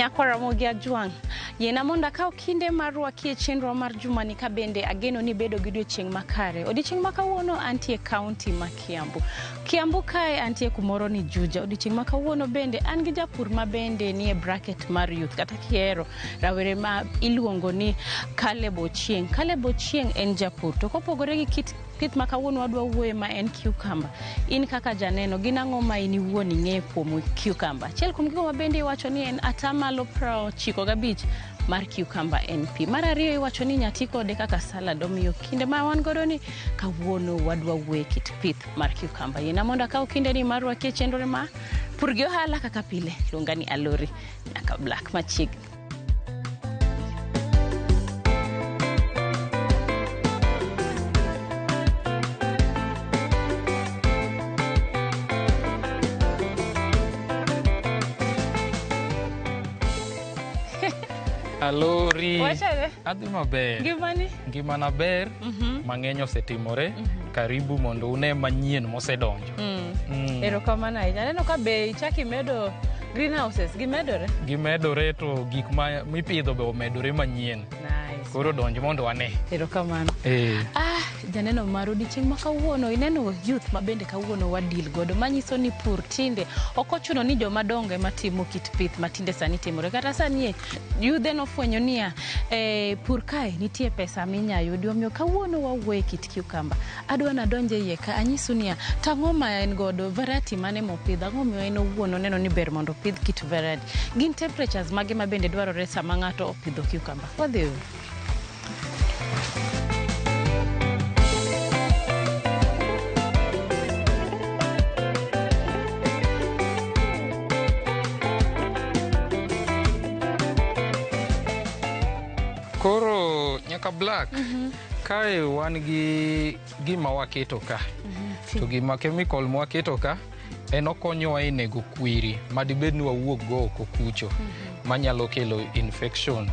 Nyakora mogia juang. Yena monda kao kinde marwa kie chenro mar juma ni kabende ageno ni bedo gidio chieng makare. Odichieng makawuono antie county ma Kiambu. Kiambu kae antie kumoro ni Juja. Odichieng makawuono bende an gi japur mabende ni e bracket mar youth kata kiero rawere ma iluongo ni Kalebo Chieng. Kalebo Chieng en japur. To kopogore gi pith makawuono wadwa wuoye ma en cucumber. In kaka janeno gina ngoma ini wuoni ng'e kuom cucumber. Chiel kuom gigo mabende iwacho ni en atamalo 95 mar cucumber NP. Mar ariyo iwacho ni nyati kode kaka salad omiyo kinde ma wan godo ni kawuono wadwa wuoye kit pith mar cucumber. Yena monda kaw kinde ni marwa kie chenro ma pur gi ohala kaka pile luonga ni Alori nyaka Black machiegni. Alori. Wachare? Adhi maber. Gimani? Gimana ber. Mang'eny osetimore. Karibu mondo une manyien mosedonjo. Erokamano ahinya. Aneno ka be ichaki medo greenhouses gimedore? Gimedore to gik ma mipidho be omedore manyien. Nice. Koro donjo mondo wane. Erokamano. Janeno mar odichieng makawuono ineno youth mabende kawuono wadil godo manyiso ni pur tinde ok ochuno ni joma dongo ema timo kit pith matinde sani timore kata sani yudhe nofwenyo niya pur kae nitie pesa minya yudi omiyo kawuono wawuoye kit cucumber. Adwa nadonje iye ka anyiso niya tang'o ma en godo variety mane mopidho ang'o miyo en owuon oneno ni ber mondo pidh kit variety. Gin temperatures mage mabende dwarore sama ng'ato opidho cucumber. Wadhi Koro nyaka Black. Kae wan gi gima waketo ka. To gima chemical mwaketo ka en okonyowa e nego kwiri madibed ni wawuok go oko kucho manyalo kelo infection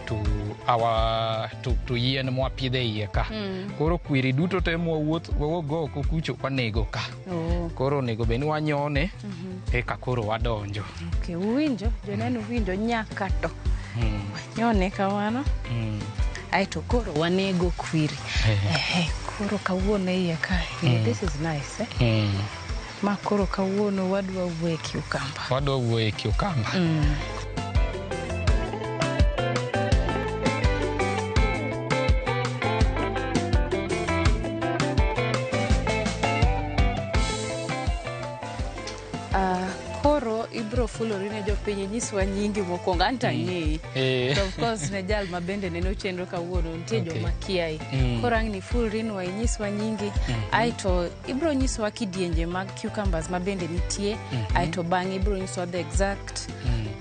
to yien mwapidhe iye ka. Koro kwiri duto te wawuok go oko kucho wanego ka. Koro nego be ni wanyone eka koro wadonjo. Okay, uwinjo, joneno uwinjo nyaka to. Nyone kawano. Aito koro wanego kwiri. Koro kawuono iye ka. This is nice, Ma koro kawuono wadwa wuoye cucumber. Wadwa wuoye cucumber. Koro ibro fulori ne jopiny nyiswa nyingi mokwongo anta ng'eyi. So of course ne jal mabende neno chenro kawuono nitie joma kiai. Koro ang' ni fulrinwa inyiswa nyingi. Aito ibro nyiswa kidienje mag cucumbers mabende nitie. Aito bang'e ibro nyiswa the exact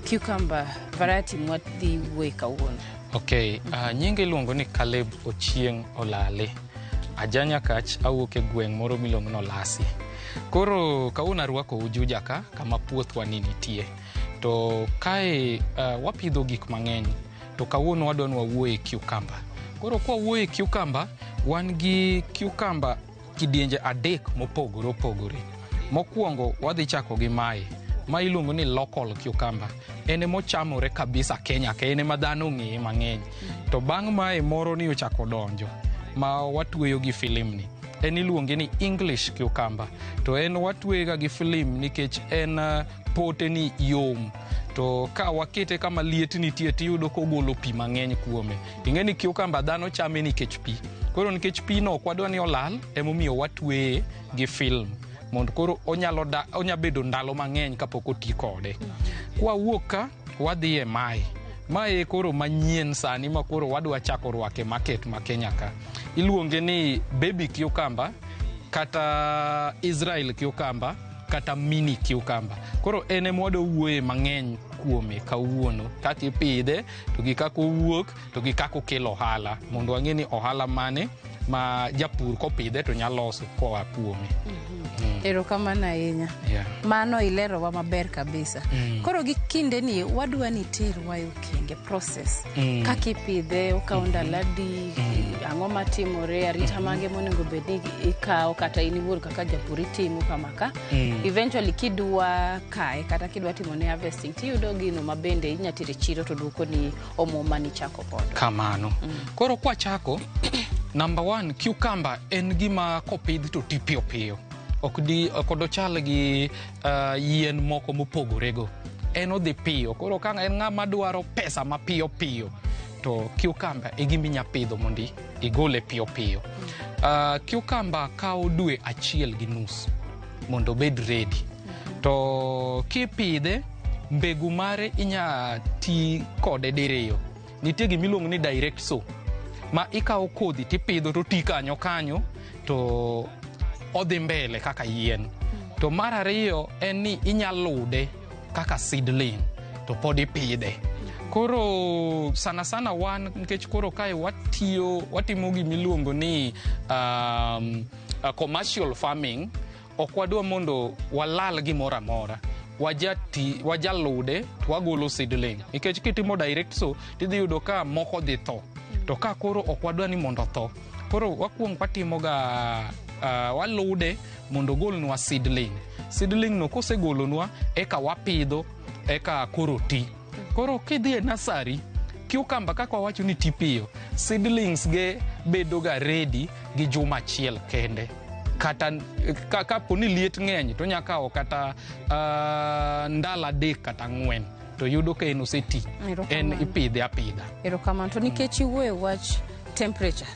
cucumber variety mwadhi wuoye kawuono. Okay, nyinge iluongo ni Kaleb Ochieng Olale. Ajanya kach awuok e gweng' moro miluongo ni Olasi. Koro kawuono arwako Juja ka kama puothwa ni nitie. To kae wapidho gik mang'eny. To kawuono wadwa ni wawuoye cucumber. Koro kwa wuoye cucumber wan gi cucumber kidienje adek mopogore opogore. Mokwongo wadhi chako gi mae. Ma iluongo ni local cucumber. Ene mochamore kabisa Kenya ka ene ma dhano ng'eye mang'eny. To bang' mae moro ni ochako donjo ma watweyo gi film ni. En iluonge ni English cucumber. To en watwega gi film nikech en pote ni yom. To ka wakete kama liet nitie tiyudo kogolo pi mang'eny kuome. Ing'e ni cucumber dhano chame nikech pi. Koro nikech pi no ok wadwa ni olal emomiyo watweye gi film. Mondo koro onya bedo ndalo mang'eny kapok oti kode. Kwa wuok ka wadhi e mae. Mae koro manyien sani ma koro wadwa chako rwake market ma Kenya ka. Iluonge ni baby cucumber kata Israel cucumber kata mini cucumber. Koro ene mwadwa wuoye mang'eny kuome kawuono kaka ipidhe to gi kako wuok to gi kako kelo ohala mondo wang'e ni ohala mane ma japur kopidhe to nyaloso koa kuome. Erokamano ahinya. Mano ilerowa maber kabisa. Koro gi kinde ni wadwa ni terwa e okenge process kaka ipidhe, okawo ndalo adi, ang'o matimore, arita mage monego bed ni ikawo kata in iwuon kaka japur itimo kama ka. Eventually kidwa kae kata kidwa timo ne harvesting tiyudo gino mabende inyatire chiro to duoko ni omuom mani chako podo. Kamano. Koro kwa chako, number 1, cucumber en gima kopidh to ti piyo piyo. Okodochal gi yien moko mopogorego. En odhi piyo. Koro ka en ng'ama dwaro pesa ma piyo piyo, to cucumber e gima inya pidho mondi igole piyo piyo. Cucumber kawo dwe 1.5 mondo bed ready. To kipidhe, mbegu mare inya ti kode diriyo. Nitie gimiluongo ni direct sow, ma ikawo kodhi tipidho to ti kanyo to odhi mbele kaka yien. To mar ariyo en ni inyalude kaka seedling to pod ipidhe. Koro sana wan nikech koro kae watimo gimiluongo ni commercial farming, ok wadwa mondo walal gimoro amora. Wajalude to wagolo seedling. Nikech kitimo direct sow tidhi yudo ka moko dhi tho. To ka koro ok wadwa ni mondo tho. Koro wakuong patimo ga walude mondo golnwa seedling. Seedling no kosegolonwa eka wapidho eka koro ti. Koro kidhi e nursery, cucumber kaka wawacho ni ti piyo, seedlings ge bedo ga ready gi juma achiel kende. Kata kapo ni liet ng'eny to nyakawo kata ndalo 3 kata 4 to yudo ka en oseti. En ipidhe apidha. Erokamano. To nikech iwuoyo e wach temperature.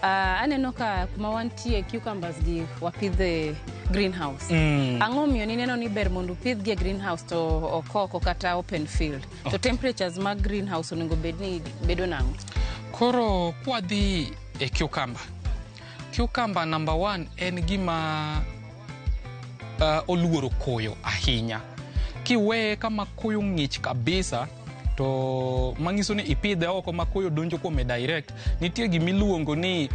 Aneno ka kuma wantie cucumbers gi wapidhe greenhouse. Ang'o miyo ni neno ni ber mondo pidh gi greenhouse to okoko kata open field? To temperatures mag greenhouse onego bedo nang'o? Koro kwadhi e cucumber number 1 en gima oluoro koyo ahinya. Kiweye kama koyo ng'ich kabisa, to mangiso ni ipidhe oko ma koyo donjo kuome direct, nitie gimiluongo ni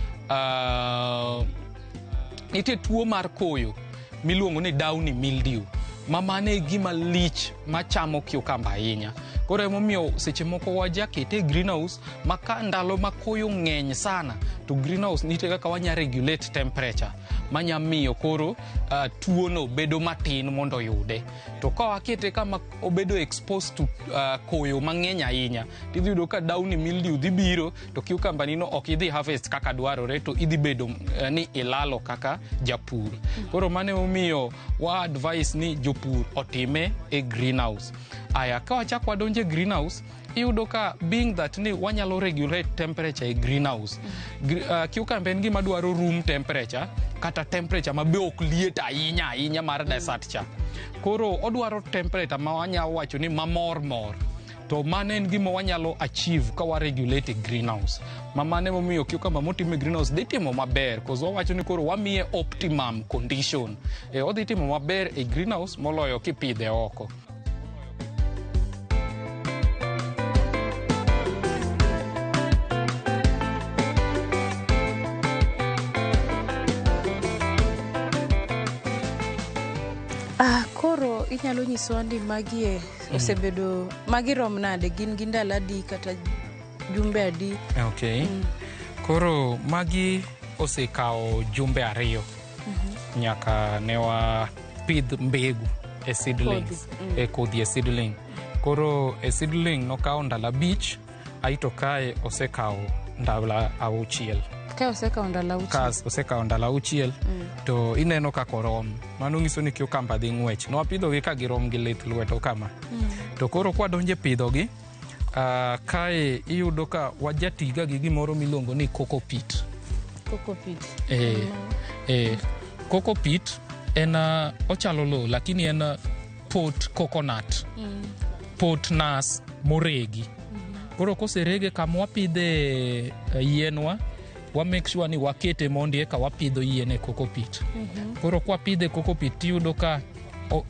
nitie tuo mar koyo miluongo ni downy mildew, ma mane e gima lich machamo cucumber ahinya. Koro emomiyo seche moko wajakete e greenhouse, ma ka ndalo ma koyo ng'eny sana to greenhouse nitie kaka wanya regulate temperature manya miyo koro tuono bedo matin mondo yude. To ka wakete kama obedo exposed to koyo mang'eny ahinya, tidhi yudo ka downy mildew dhi biro to cucumber nino ok idhi harvest kaka dwarore, to idhi bedo ni ilalo kaka japur. Koro mane omiyo wa advice ni jopur otime e greenhouse. Aya, ka wachak wadonje greenhouse, iyudo ka being that ni wanyalo regulate temperature e greenhouse. Cucumber en gima dwaro room temperature kata temperature ma be ok liet ahinya mar desert cha. Koro odwaro temperature ma wanyalo wacho ni mamor. To mane en gima wanyalo achieve ka wa regulate greenhouse. Mane momiyo cucumber motimo e greenhouse dhi timo maber, cause wawacho ni koro wamiye optimum condition. Odhi timo maber e greenhouse moloyo kipidhe oko. Koro inyalo nyiso ni magie osebedo magirom nade, gin gi ndalo adi kata jumbe adi? Okay. Koro magi osekawo jumbe 2 nyaka ne wa pidh mbegu e seedlings. Kodhi e seedling. Koro e seedling nokawo ndalo 5, aito kae osekawo ndalo 6. Ka osekawo ndalo 6. Kas osekawo ndalo 6 to ineno ka korom. Mano nyiso ni cucumber dhi ng'wech. No apidho gi ka girom gi lith lweto kama. To koro kwa donje pidho gi, kae iyudo ka wajatiga gi gimoro miluongo ni coco pit. Coco pit. Coco pit en ochalo lo, lakini en pot coconut. Pot nas moregi. Koro koserege kama wapidhe yienwa, wa make sure ni wakete mondi eka wapidho yien e coco pit. Koro kwa pidhe coco pit tiyudo ka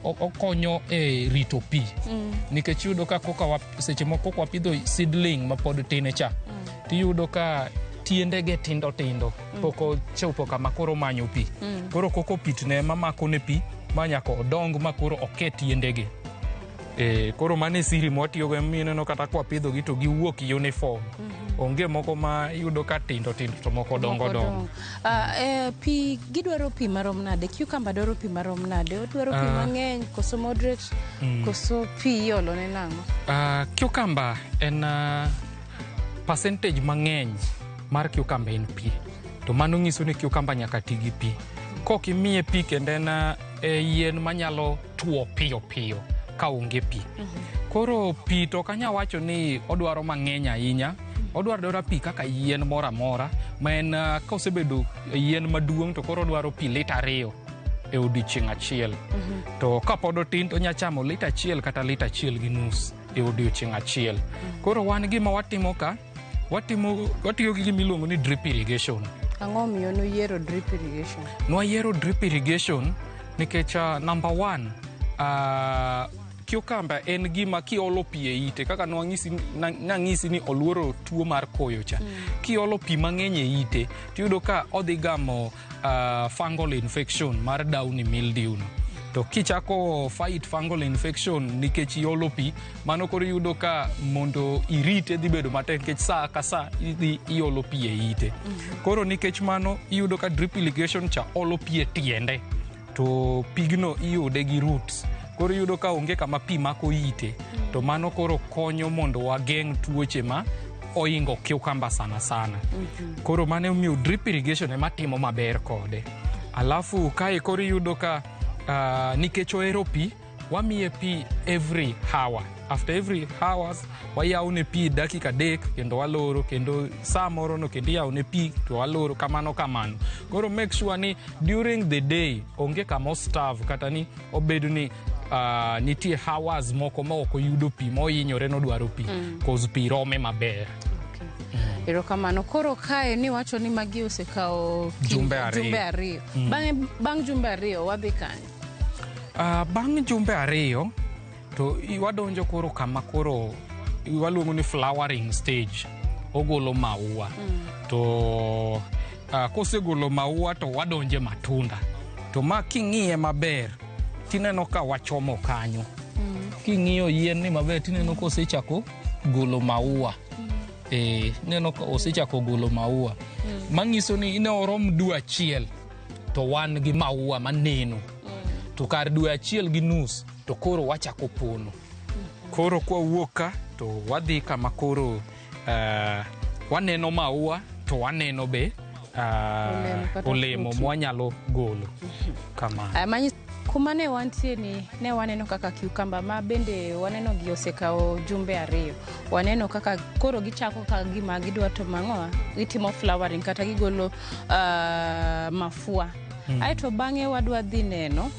okonyo e rito pi. Nikech yudo ka seche moko kwa pidho seedling ma pod tine cha, tiyudo ka tiendege tindo tindo poko chopo kama koro manyo pi. Koro koko pitne mamako ne pi manyako odong makoro oke tiendege. Koro mane siri mwatiyo go mineno kata kwa pidho gi to giwuok uniform. Onge moko ma yudo ka tindo tindo to moko dongo dongo. Pi gidwaro pi marom nade? Cucumber dwaro pi marom nade? Odwaro pi mang'eny koso moderate koso pi iolo ne nang'o? Cucumber en percentage mang'eny mar cucumber en pi. To mano nyiso ni cucumber nyaka ti gi pi. Kok imiye pi kendo en yien manyalo tuo piyo piyo ka onge pi. Koro pi to kanya wacho ni odwaro mang'eny ahinya. Odwaro pi kaka yien mora mora ma en ka osebedo yien maduong' to koro odwaro pi lita 2 e odiochieng' achiel. To ka pod otin to nyachamo lita 1 kata lita 1.5 e odiochieng' achiel. Koro wan gima watimo ka watiyo gi gimiluongo ni drip irrigation. Ang'o miyo noyiero drip irrigation? Noyiero drip irrigation nikech number 1 cucumber en gima kiolo pi e ite kaka nang'isi ni oluoro tuo mar koyo cha. Kiolo pi mang'eny e ite tiyudo ka odhi gamo fungal infection mar downy mildew no. To kichako fight fungal infection nikech iolo pi, mano koro yudo ka mondo irite dhi bedo matek nikech saa ka saa iolo pi e ite. Koro nikech mano iyudo ka drip irrigation cha olo pi e tiende to pigno iyude gi roots. Koro yudo ka onge kama pi mako ite, to mano koro konyo mondo wageng' tuoche ma oingo cucumber sana sana. Koro mane omiyo drip irrigation ema timo maber kode. Alafu kae koro yudo ka nikech ohero pi, wamiye pi every hour. After every hours, wayawne pi dakika 3 kendo waloro, kendo saa moro no kendo yawne pi to waloro kamano kamano. Koro make sure ni during the day onge kama starve kata ni obedo ni nitie hours moko ma ok oyudo pi mohinyore nodwaro pi cause pi rome maber. Erokamano. Koro kae ni wacho ni magi osekawo jumbe 2. Bang' jumbe 2 wadhi kanye? Bang' jumbe 2 to wadonjo koro kama koro waluongo ni flowering stage. Ogolo maua. To kosegolo maua to wadonje matunda. To ma king'iye maber tineno ka wachomo kanyo. King'iyo yien ni maber tineno ka osechako golo maua. Neno ka osechako golo maua. Manyiso ni ine orom dwe achiel to wan gi maua maneno. To kar dwe achiel gi nus to koro wachako pono. Koro kwa wuoka to wadhi kama koro waneno maua to waneno be olemo mwanyalo golo kama. Kuma ne wantie ni ne waneno kaka cucumber ma bende waneno gi osekawo jumbe 2. Waneno kaka koro gichako ka gima gidwa to mang'oa gitimo flowering kata gigolo mafua. Aito bang'e wadwa dhi neno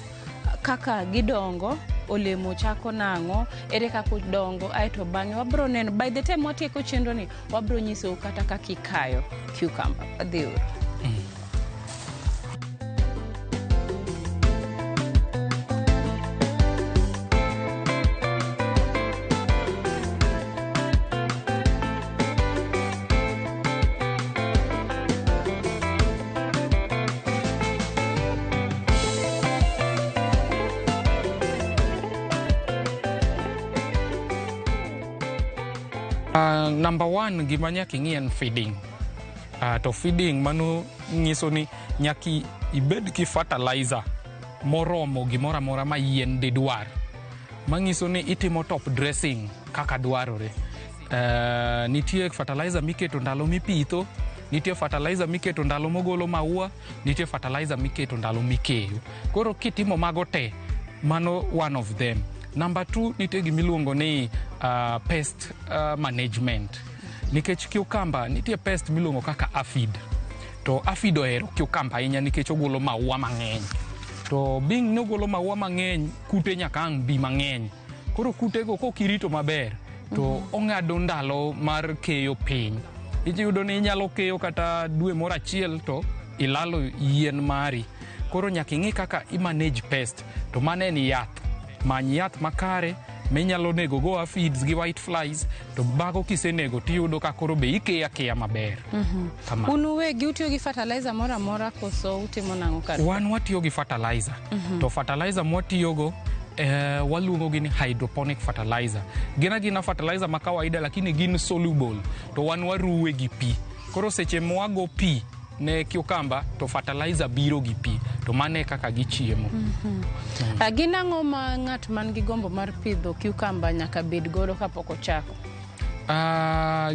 kaka gidongo, olemo chako nang'o, ere kaka dongo. Aito bang'e wabro neno by the time watieko chenro ni wabro nyiso kata kaka ikayo cucumber. Adhi uru. Number 1 gima nyaki ng'i en feeding. To feeding mano nyiso ni nyaki ibed ki fertilizer moromo gimora mora ma yien de dwar. Manyiso ni itimo top dressing kaka dwarore. Nitie fertilizer miketo ndalo mipitho, nitie fertilizer miketo ndalo mogolo maua, nitie fertilizer miketo ndalo mikeyo. Koro kitimo mago te, mano one of them. Number 2 nitie gimiluongo ni pest management. Nikech cucumber nitie pest miluongo kaka aphid. To aphid ohero cucumber ahinya nikech ogolo maua mang'eny. To being nogolo maua mang'eny, kute nyaka ang' bi mang'eny. Koro kutego kokirito maber to ong'ado ndalo mar keyo piny. Iyudo ni inyalo keyo kata dwe moro achiel to ilalo yien mari. Koro nyaka ing'i kaka i manage pest. To mane ni yath. Many yath makare minyalo nego go aphids gi white flies, to bago kisenego tiyudo ka koro be ikeya maber. Un uwegi utiyo gi fertilizer moro amora koso utimo nang'o kar? Wan watiyo gi fertilizer. To fertilizer mwatiyogo waluongo gin hydroponic fertilizer. Gina fertilizer ma kawaida lakini gin soluble. To wan waruwe gi pi. Koro seche mwago pi ne cucumber to fertilizer biro gi pi. To mane kaka gichiemo. Gin ang'o ma ng'at man gi gombo mar pidho cucumber nyaka bed godo kapok ochako?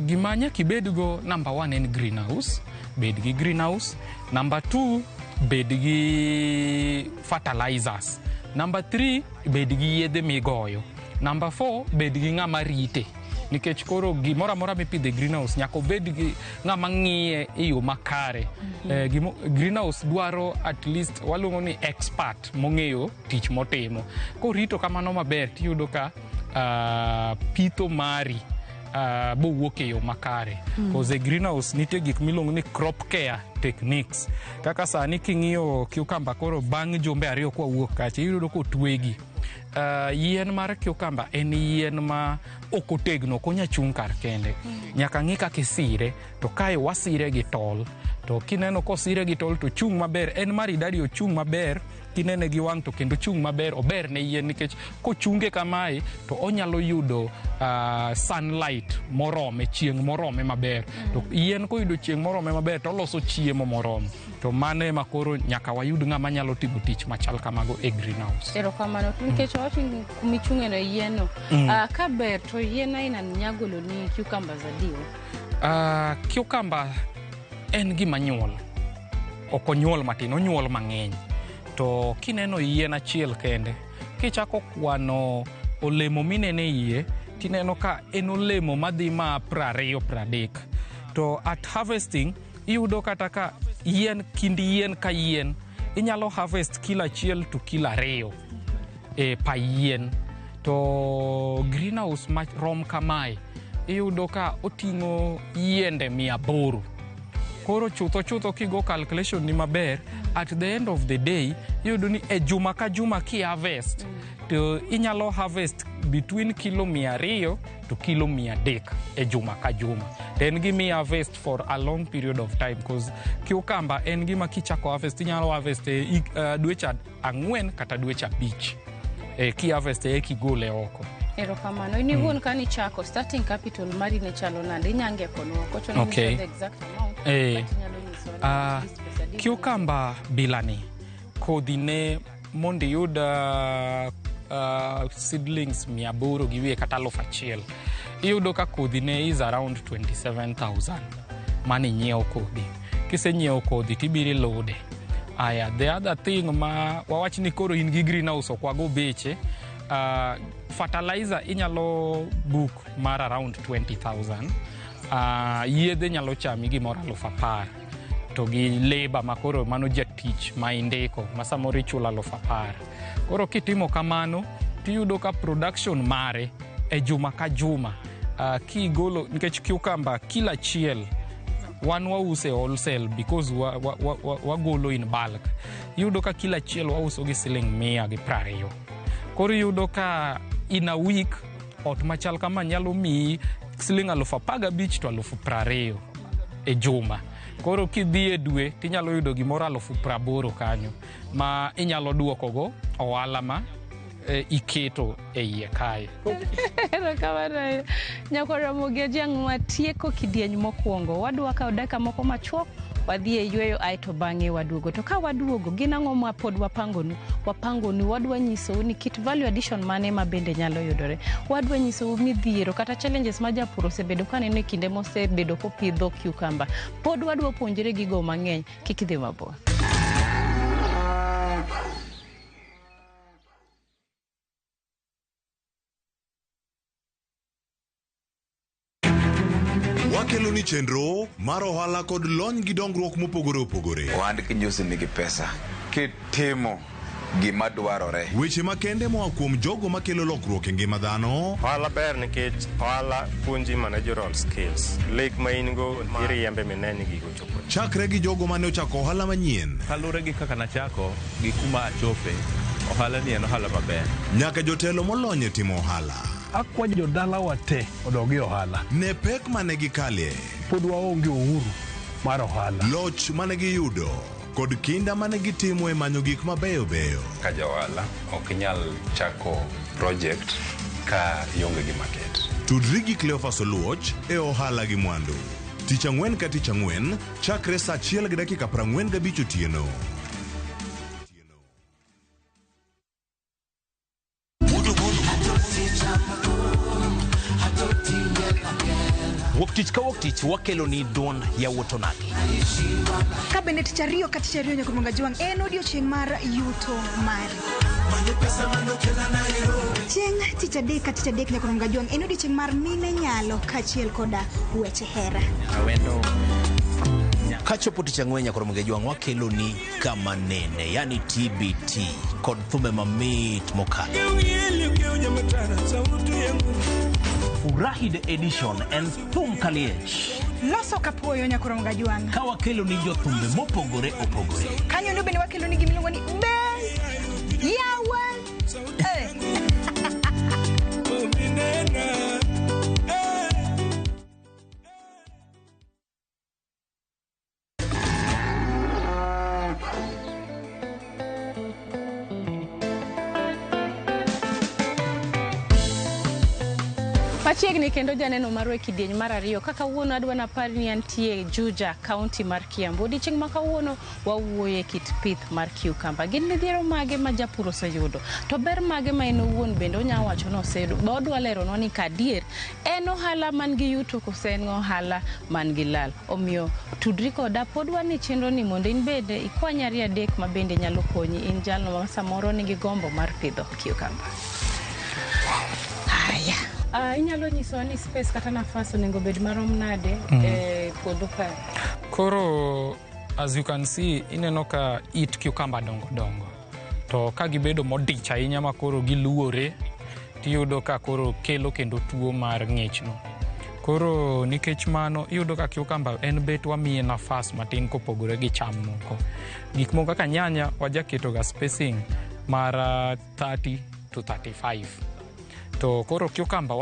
Gima nyaka ibedgo, number 1 en greenhouse. Bed gi greenhouse. Number 2, bed gi fertilizers. Number 3, bed gi yedhe migoyo. Number 4, bed gi ng'ama rite. Nikech koro gimoro amora mipidhe greenhouse nyaka obed gi ng'ama ng'iye e yo makare. Greenhouse dwaro at least waluongo ni expert mong'eyo tich motimo. Korito kamano maber tiyudo ka pitho mari bowuok e yo makare. Cause greenhouse nitie gik miluongo ni crop care techniques. Kaka sani king'iyo cucumber koro bang' jumbe 2 kwa wuok kacha iyudo ko twegi. Yien mar cucumber en yien ma okotegno, konya chung kar kende. Nyaka ng'i kaka isire, to kae wasire gi tol. To kineno kosire gi tol to chung maber, en maridadi ochung maber, kinene gi wang' to kendo chung maber, ober ne yien nikech kochunge kamae to onyalo yudo sunlight morome, chieng' morome maber. To yien koyudo chieng' morome maber to oloso chiemo morome. To mane makoro nyaka wayud ng'ama nyalo timo tich machal kamago e greenhouse. Erokamano, nikech wacho kumichung'e no yien no. Ka ber to yien aina nyagolo ni cucumber zadiwa? Cucumber en gima nyuol. Ok onyuol matin, onyuol mang'eny. To kineno yien achiel kende, kichako kwano olemo minene iye, tineno ka en olemo madhi ma 20-30. To at harvesting, iyudo kata ka yien, kindi yien ka yien, inyalo harvest kilo 1 to kilo 2 pa yien. To greenhouse rom kamae, iyudo ka oting'o yiende 800. Koro chutho kigo calculation ni maber, at the end of the day, iyudo ni e juma ka juma ki harvest, to inyalo harvest between kilo 200 to kilo 300 e juma ka juma. En gimi harvest for a long period of time, because cucumber en gima kichako harvest, inyalo harvest dweche 4 kata dweche 5. Ki harvest kigole oko. Erokamano. Ini wuon kani chako starting capital mari ne chalo nade, inyange kono kocho no the exact amount. Cucumber bilani kodhi ne mondo yud seedlings 800 gi wiye kata 1,000. Iyudo ka kodhi ne is around 27,000. Mani nyiewo kodhi. Kisenyiewo kodhi tibiri lode. The other thing ma wawach ni koro in gi greenhouse okwago beche, fertilizer inyalo book mar around 20,000. Yedhe nyalo chami gimoro 10,000. To gi labor makoro mano jatich ma indiko ma samoro ichulo 10,000. Koro kitimo kamano tiyudo ka production mare e juma ka juma kigolo, nikech cucumber kilo 1 wan wause wholesale because wagolo in bulk. Yudo ka kilo 1 wauso gi siling 120. Koro yudo ka in a week ot machal kama nyalo mi siling 15,000 to 20,000 e juma. Koro kidhi e dwe tinyalo yudo gimoro 80,000 kanyo ma inyalo duokogo ohala ma iketo e iye kae. Erokamano. Nyakoromo gi ajang' watieko kidieny mokwongo. Wadwa kawo dakika moko machuok, wadhi e yweyo aeto bang'e waduogo. To ka waduogo, gin ang'o ma pod wapangonu? Wadwa nyisou ni kit value addition mane ma bende nyalo yudore. Wadwa nyisou midhiero kata challenges ma japur osebedo kaneno e kinde mosebedo kopidho cucumber. Pod wadwa puonjore gigo mang'eny, kik idhi mabor. Wakelo ni chenro mar ohala kod lony gi dongruok mopogore opogore. Ohand kinyosi nigi pesa kitimo gima dwarore. Weche makende moa kuom jogo makelo lokruok e ngima dhano. Ohala ber nikech ohala puonji managerial skills. Lek ma in go iriembe mineni gigo chopo. Chakre gi jogo mane ochako ohala manyien. Kalure gi kaka nachako gi kuma achope. Ohala ni en ohala maber. Nyaka jotelo molony e timo ohala. akwa jodala wa te odogi ohala. Ne pek mane gikalie. Pod waonge uhuru mar ohala. Loch mane giyudo kod kinda mane gitimo e manyo gik mabeyo beyo. Ka jaohala ok nyal chako project ka ionge gi market. Tudri gi Cleophas Oluoch e ohala gi mwandu. Tich ang'wen ka tich ang'wen chakre saa 1:45 otieno. Wuok tich wakelo ni don ya wotonagi. Kabende tich ariyo ka tich ariyo nyakuronga juang en odiochieng' mar yuto mari. Chieng' tich adek ka tich adek nyakuronga juang en odiochieng' mar mine nyalo kachiel koda weche hera. Kachopo tich ang'wen nyakuronga juang wakelo ni kama nene, yani TBT kod thumbe mamit mokalo. Urahide edition en thum kaliech. Loso kapuoyo nyakuronga juang. Ka wakelo ni jothumbe mopogore opogore. Kanyo ndo bende wakelo ni gimiluongo ni yawa. Machiegni kendo janeno marwe kidieny mar ariyo kaka wuono adwa na par ni antie Juja County mar Kiambu. Odiochieng' ma kawuono wawuoye kit pith mar cucumber. Gin midhiero mage ma japur oseyudo to ber mage ma en owuon bende onya wacho no osedo. Ba odwa lero no ni kadier en ohala man gi yuto kose en ohala man gi lal. Omiyo tudri koda podwa ni chenro ni mondo in bende ikwanyari adek ma bende nyalo konyi in jalno ma samoro nigi gombo mar pidho cucumber. Haya. Inyalo nyiso ni space kata nafas onego bed marom nade puodho ka. Koro as you can see ineno ka it cucumber dongo. To ka gibedo modich ahinya ma koro giluore tiyudo ka koro kelo kendo tuo mar ng'ichno. Koro nikech mano iyudo ka cucumber en bet wamiye nafas matin kopogore gi cham moko. Gik moko kaka nyanya wajaketo ga spacing mar 30 to 35. To koro cucumber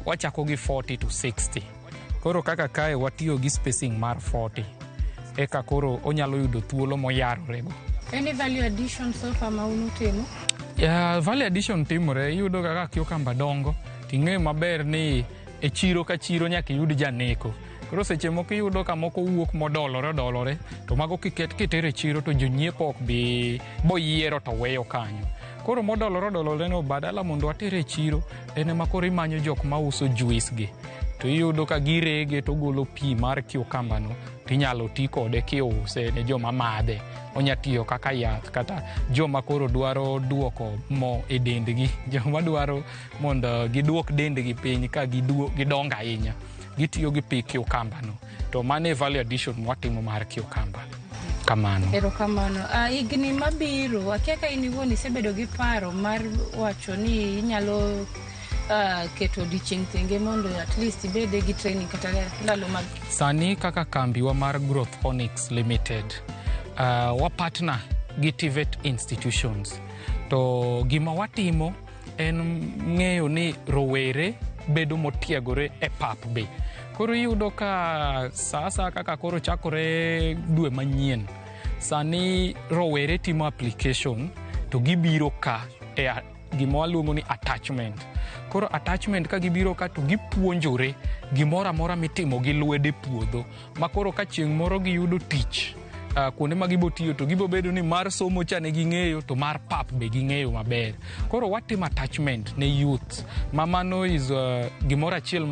wachako gi 40 to 60. Koro kaka kae watiyo gi spacing mar 40. Eka koro onyalo yudo thuolo moyarore go. Any value addition so far ma unutimo? Value addition timore iyudo kaka cucumber dongo ting'e maber ni e chiro ka chiro nyaka yud janeko. Koro seche moko iyudo ka moko wuok modolore to mago kitere chiro to jonyiepo ok bi boyiero to weyo kanyo. Koro modolore no badala mondo atere chiro ene makoro imanyo jok ma uso juice gi. To iyudo ka girege to golo pi mar cucumber no tinyalo ti kode kiuse ne joma madhe. Onya tiyo kaka yath kata joma koro dwaro duoko mo e dendgi. Joma dwaro mondo giduok dendgi piny ka gidongo ahinya. Gitiyo gi pi cucumber no. To mane value addition mwatimo mar cucumber. Kamano. Ero kamano. Igni mabiro, akiaka iniwuon isebedo gi paro mar wacho ni inyalo keto odiochieng' thenge mondo at least ibede gi training kata ndalo mag sani kaka kambiwa mar Growth Onyx Limited. Wa partner gi TVET institutions. To gima watimo en ng'eyo ni rowere bedo motiegore e pap be. Koro iyudo ka sasa kaka koro chakore dwe manyien. Sani rowere timo application to gibiro ka e gima waluongo ni attachment. Koro attachment ka gibiro ka to gipuonjore gimoro amora mitimo gi lwede puodho. Ma koro ka chieng' moro giyudo tich kuonde ma gibotiyo to gibobedo ni mar somo cha ne ging'eyo to mar pap be ging'eyo maber. Koro watimo attachment ne youth. Mamano is gimoro achiel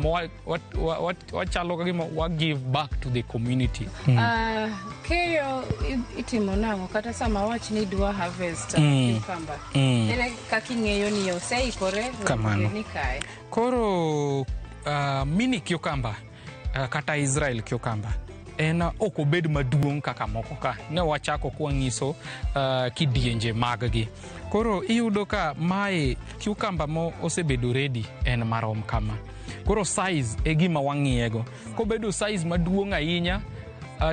wachalo ka gima wa give back to the community. Keyo itimo nang'o kata sama wach ni dwa harvest cucumber. Ere kaka ing'eyo ni oseikore ni kae. Koro mini cucumber kata Israel cucumber en ok obed maduong' kaka moko ka. Ne wachako kwa ngiso kidienje mag-gi. Koro iyudo ka mae cucumber mo osebedo ready en marom kama. Koro size e gima wang'iyego. Kobedo size maduong' ahinya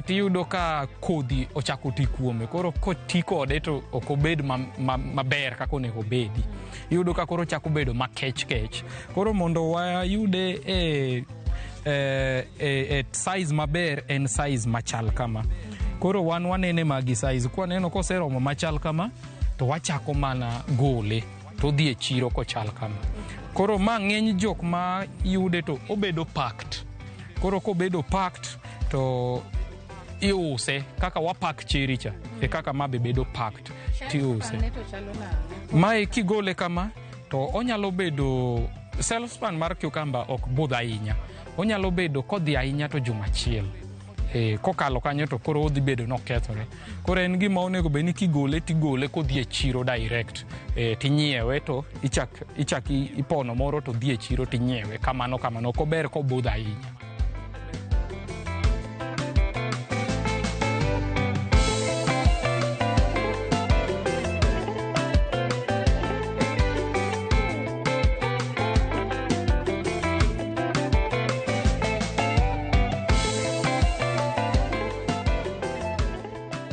tiyudo ka kodhi ochako ti kuome, koro koti kode to ok obed maber kaka onego obedi. Iyudo ka koro chako bedo makech. Koro mondo wayude e size maber en size machal kama. Koro wanene magi size. Kwaneno koseromo machal kama, to wachako mana gole to dhi e chiro kochal kama. Koro ma ng'eny jok ma yude to obedo packed. Koro kobedo packed to iuse kaka wapak cherry cha e kaka mabe bedo packed tiuse. Mae kigole kama to onyalo bedo shelf span mar cucumber ok budh ahinya. Onyalo bedo kodhi ahinya to juma achiel. Kokalo kanyo to koro odhi bedo nokethore. Koro en gima onego bed ni kigole tigole kodhi e chiro direct. Tinyiewe to ichak ipono moro to dhi e chiro tinyiewe kamano kober kobudh ahinya.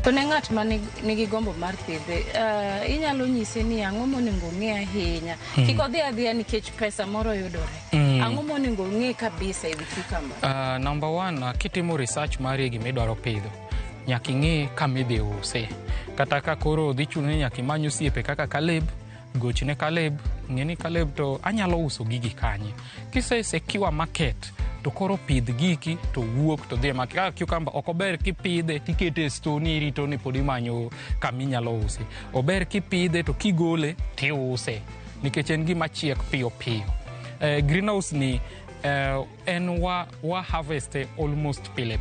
To ne ng'at ma nigi gombo mar pidhe, inyalo nyise ni ang'o monego ng'e ahinya. Kik odhi adhiya nikech pesa moro yudore. Ang'o monego ng'e kabisa e wi cucumber? Number one, kitimo research mari gimidwaro pidho, nyaka ing'e kamidhi use. Kata ka koro dhi chuno ni nyaka imany osiepe kaka Caleb, gochne Caleb, ng'eni Caleb to anyalo uso gigi kanye. Kisekiwa market, to koro pidh giki to wuok to dhi market. Kaka cucumber ok ober kipidhe tikete e store ni irito ni pod imanyo kaminyalo usi. Ober kipidhe to kigole tiuse nikech en gima chiek piyo. Greenhouse ni en wa harvest almost pile.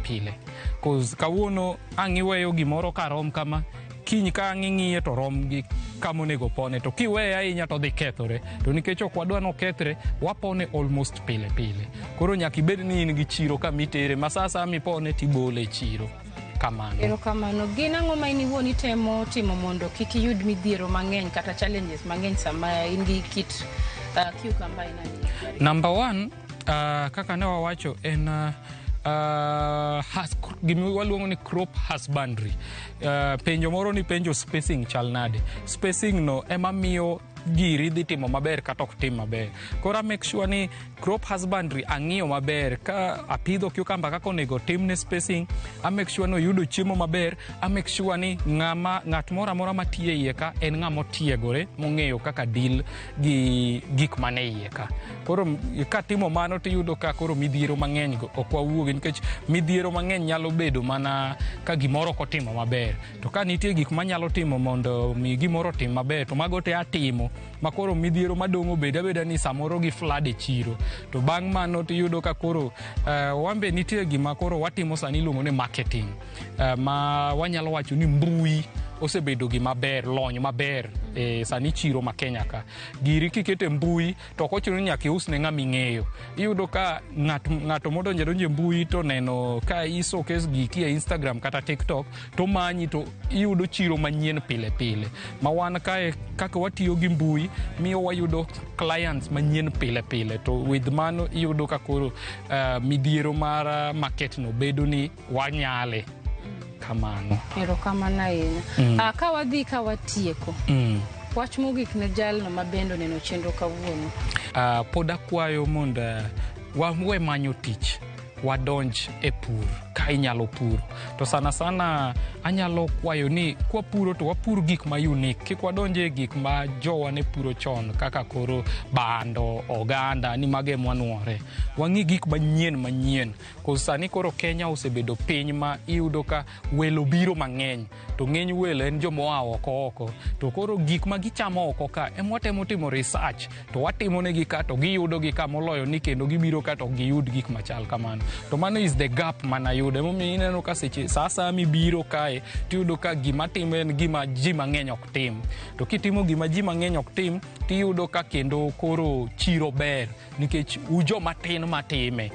Cause kawuono ang' iweyo gimoro ka rom kama, kiny ka ang' ing'iye to rom gi kamonego pone, to kiweye ahinya to dhi kethore. To nikech ok wadwa nokethre, wapone almost pile. Koro nyaka ibed ni in gi chiro kamitere, ma sa asaya mipone tibole e chiro. Kamano. Erokamano. Gin ang'o ma in iwuon itemo timo mondo kik iyud midhiero mang'eny kata challenges mang'eny sama in gi kit cucumber inani? Number one, kaka ne wawacho en gimi waluongo ni crop husbandry. Penjo moro ni penjo spacing chal nade. Spacing no ema miyo giri dhi timo maber kata ok tim maber. Kora make sure ni crop husbandry ang'iyo maber ka apidho cucumber kaka onego timne spacing, a make sure no yudo chiemo maber, a make sure ni ng'at moro amora matiye iye ka en ng'ama otiegore mong'eyo kaka deal gi gik mane iye ka. Koro ka timo mano tiyudo ka koro midhiero mang'eny ok wawuoge, nikech midhiero mang'eny nyalo bedo mana ka gimoro kotimo maber. To ka nitie gik manyalo timo mondo mi gimoro tim maber, to mago te atimo, makoro midhiero madongo beda ni samoro gi flood e chiro. To bang' mano tiyudo ka koro wambe nitie gima koro watimo sani iluongo ni marketing, ma wanyalo wacho ni mbui osebedo gimaber, lony maber sani chiro ma Kenya ka. Giri kikete mbui to ok ochuno ni nyaka ius ne ng'ama ing'eyo. Iyudo ka ng'ato modonje mbui to neno ka isokes giki e Instagram kata TikTok to manyi, to iyudo chiro manyien pile. Ma wan kae kaka watiyo gi mbui miyo wayudo clients manyien pile. To with mano iyudo ka koro midhiero mar market no bedo ni wanyale. Kamano. Erokamano ahinya. Ka wadhi ka watieko, wach mogik ne jalno mabendo neno chenro kawuono. Pod akwayo mondo wawe manyo tich, wadonj e pur ka inyalo puro. To sana anyalo kwayo ni kwa puro to wapur gik ma unique, kik wadonje gik ma jowa ne puro chon kaka koro bando, oganda, ni mage mwanuore. Wang'i gik manyien. Sani koro Kenya osebedo piny ma iyudo ka welo biro mang'eny, to ng'eny welo en jomoa oko. To koro gik ma gichamo oko ka emwatemo timo research, to watimo negi ka to giyudo gi ka moloyo ni kendo gibiro ka to giyud gik machal kamano. To mano is the gap manayudo. Emomiyo ineno ka seche sasa mibiro kae tiyudo ka gima timo en gima ji mang'eny ok tim. To kitimo gima ji mang'eny ok tim, tiyudo ka kendo koro chiro ber nikech ujo matin matime.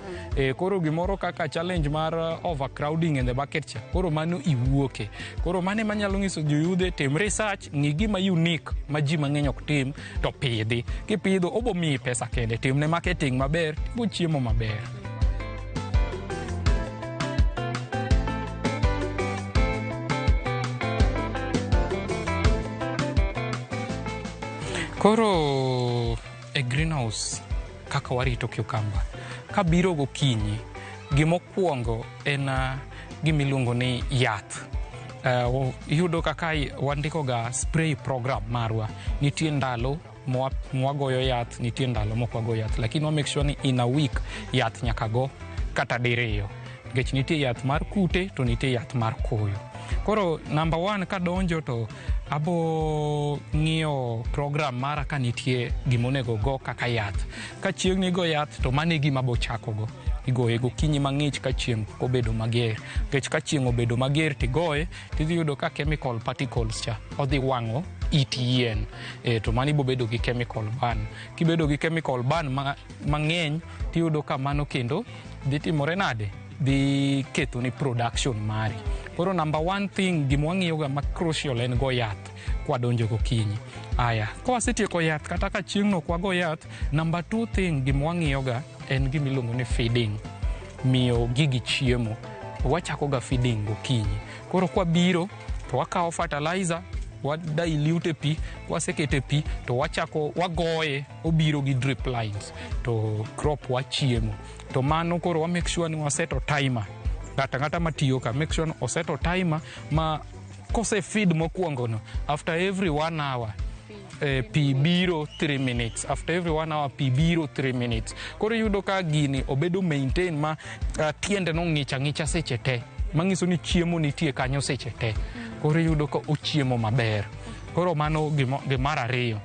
Koro gimoro kaka challenge mar overcrowding in the market cha, koro mano iwuoke. Koro mane manyalo ng'iso joyudhe, tim research, ng'i gima unique ma ji mang'eny ok tim, to pidhi. Kipidho obo miyi pesa kende, timne marketing maber, bo chiemo maber. Koro e greenhouse kaka warito cucumber, kabiro gokinyi, gimokwongo en gimiluongo ni yath. Yudo kaka wandikoga spray program marwa, nitie ndalo mwagoyo yath, nitie ndalo mokwago yath, lakini wa make sure ni in a week yath nyaka go kata diriyo, nikech nitie yath mar kute to nitie yath mar koyo. Koro number 1 kadonjo to abo ng'iyo program mara ka nitie gimonego go kaka yath. Ka chieng' ni go yath to mane gima bo chako go. Igoye gokinyi mang'ich ka chieng' obedo mager. Nikech ka chieng' obedo mager tigoye, tidhi yudo ka chemical particles cha odhi wang'o it yien. To mani bo bedo gi chemical burn. Kibedo gi chemical burn mang'eny, tiyudo ka mano kendo dhi timore nade? Dhi ketho ni production mari. Koro number 1 thing gimwang'iyoga ma crucial en go yath kwa donjo gokinyi. Aya, kwa setieko yath kata ka chieng' no kwa go yath, number 2 thing gimwang'iyoga en gimiluongo ni feeding. Miyo gigi chiemo. Wachako ga feeding gokinyi. Koro kwa biro to wakao fertilizer, wadilute pi, wasekete pi to wachako wagoye, obiro gi drip lines to crop wachiemo. To mano koro wa make sure ni waseto timer. Ngata matiyo ka make sure oseto timer ma kose feed mokwongo no, after every 1 hour pi biro 3 minutes. After every 1 hour pi biro 3 minutes. Koro yudo ka gini obedo maintain ma tiende no ng'icha seche te. Mangiso ni chiemo nitie kanyo seche te. Koro yudo ka ochiemo maber. Koro mano gimara ariyo.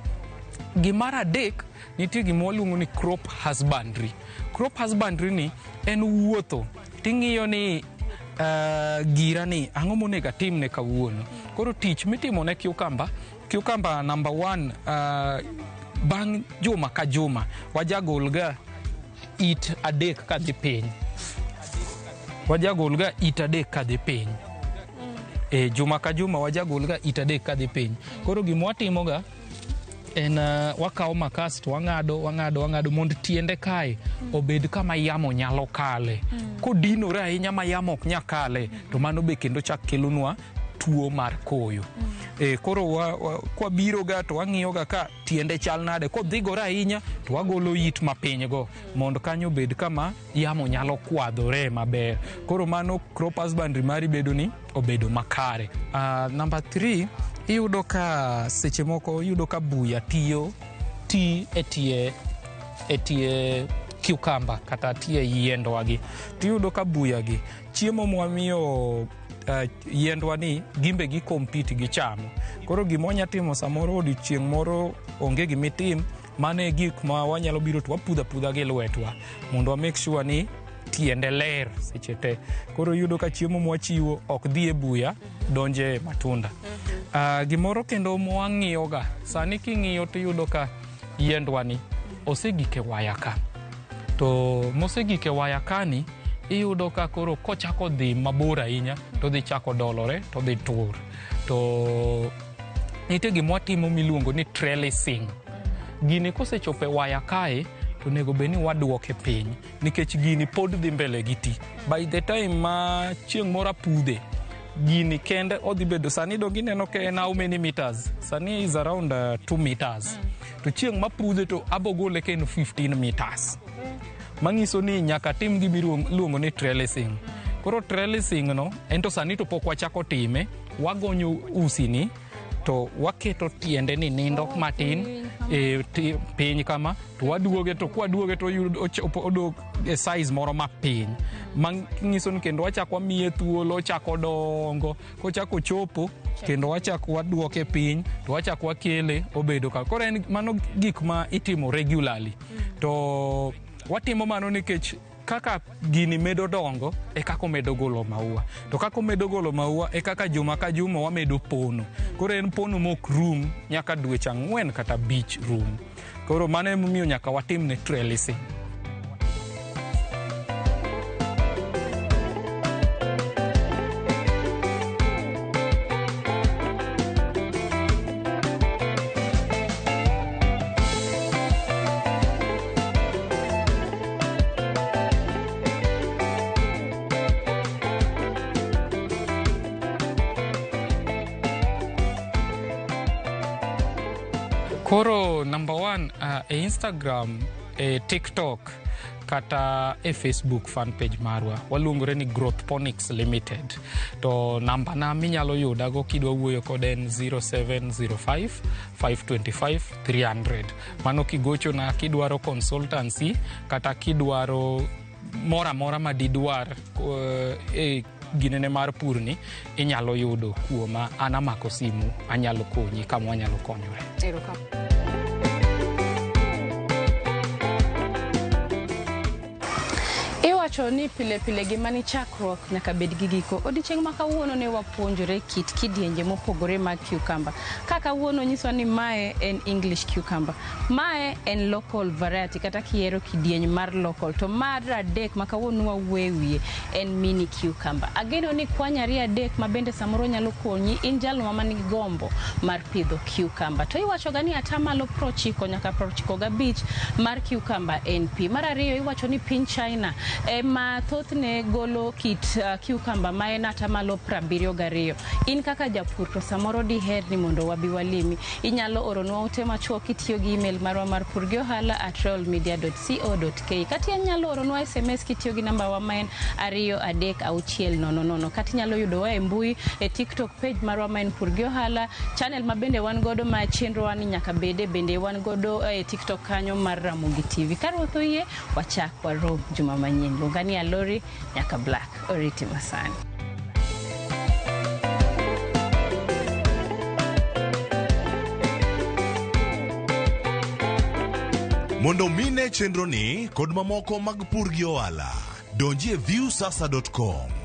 Gimara adek, nitie gimwaluongo ni crop husbandry. Crop husbandry ni en wuotho. Ting'iyo ni gira ni ang'o monego atimne kawuono. Koro tich mitimo ne cucumber number 1, bang' juma ka juma wajagolga it adek kadhi piny. Wajagolga it adek kadhi piny. Juma ka juma wajagolga it adek kadhi piny. Koro gimwatimoga en wakao makas to wang'ado mondo tiende kae obed kama yamo nyalo kale. Kodinore ahinya ma yamo ok nya kale, to mano be kendo chak kelonwa tuo mar koyo. Koro kwa biro ga to wang'iyoga ka tiende chal nade. Kodhigore ahinya to wagolo it mapiny go mondo kanyo bed kama yamo nyalo kwadhore maber. Koro mano crop husbandry mari bedo ni obedo makare. Number 3, iyudo ka seche moko iyudo ka buya ti etie cucumber kata tie yiendwa gi. Tiyudo ka buya gi chiemo mwamiyo yiendwa ni gimbe gi compete gi chamo. Koro gimonya timo samoro odiochieng' moro onge gimitim, mane gik ma wanyalo biro to wapudha gi lwetwa mondo wa make sure ni tiende ler seche te. Koro yudo ka chiemo mwachiwo ok dhi e buya, donje matunda. Gimoro kendo mwang'iyoga, sani king'iyo tiyudo ka yiendwa ni osegike waya ka. To mosegike waya kani, iyudo ka koro kochako dhi mabor ahinya to dhi chako dolore to dhi tur. To nitie gimwatimo miluongo ni trellising. Gini kosechope waya kae to nego beni waduoke piny, nikech gini pod dhi mbele gi ti. By the time ma chieng' moro apudhe, gini kende odhi bedo, sani dong ineno ke en how many meters? Sani is around 2 meters. To chieng' mapudhe to abogole ke en 15 meters. Mangiso ni nyaka tim gimiluongo ni trellising. Koro trellising no, ento sani to pok wachako time, wagonyo usi ni, to waketo tiende ni nindo matin piny kama, to waduoge to kwaduoge to odok e size moro mapiny. Mangiso ni kendo wachako wamiye thuolo, ochako dongo, kochako chopo kendo wachako waduoke piny, to wachako wakele obedo ka. Koro en mano gik ma itimo regularly. To watimo mano nikech kaka gini medo dongo e kako medo golo maua. To kako medo golo maua e kaka juma ka juma wamedo pono. Koro en pono mok rum nyaka dweche 4 kata 5 rum. Koro mano emomiyo nyaka watim ne trellising. Koro number 1 e Instagram, e TikTok kata e Facebook fan page marwa waluongore ni Growth Ponics Limited. To namba na minyalo yuda go kidwa wuoyo kod en 0705 525 300. Mano kigocho na kidwaro consultancy kata kidwaro mora madidwar ginene mar purni inyalo yudo kuoma. Ana mako simu anyalo konyi kama anyalo konyore. Iwacho ni pile gimani chakruok nyaka bed gi giko. Odiochieng' ma kawuono ne wapuonjore kit kidienje mopogore mag cucumber. Kaka wuono nyiso ni mae en English cucumber. Mae en local variety kata kiero kidieny mar local. To mar adek ma kawuono wawuoye en mini cucumber. Ageno ni kwanyari adek ma bende samoro nyalo konyi in jalno ma nigi gombo mar pidho cucumber. To iwacho ga ni atamalo 90 nyaka 95 mar cucumber en pi. Mar ariyo iwacho ni piny China ma thothne golo kit cucumber ma en atamalo 72. In kaka japur to samoro diher ni mondo wabi walimi. Inyalo oronwa ote machuok kitiyo gi email marwa mar purgiohala@royalmedia.co.ke. Kati inyalo oronwa SMS kitiyo gi namba wa maen 236600. Kati inyalo yudo wa e mbui e TikTok page marwa maen Purgiohala. Channel ma bende wan godo ma chenro wani nyaka bende wan godo e TikTok kanyo mar Ramogi TV. Karuoth oyie wachak waro juma manyien. Lungani ya Lori nyaka Black Oriti Masani. Mondo mine chenro ni kod mamoko mag Purgiohala donji e viewsasa.com.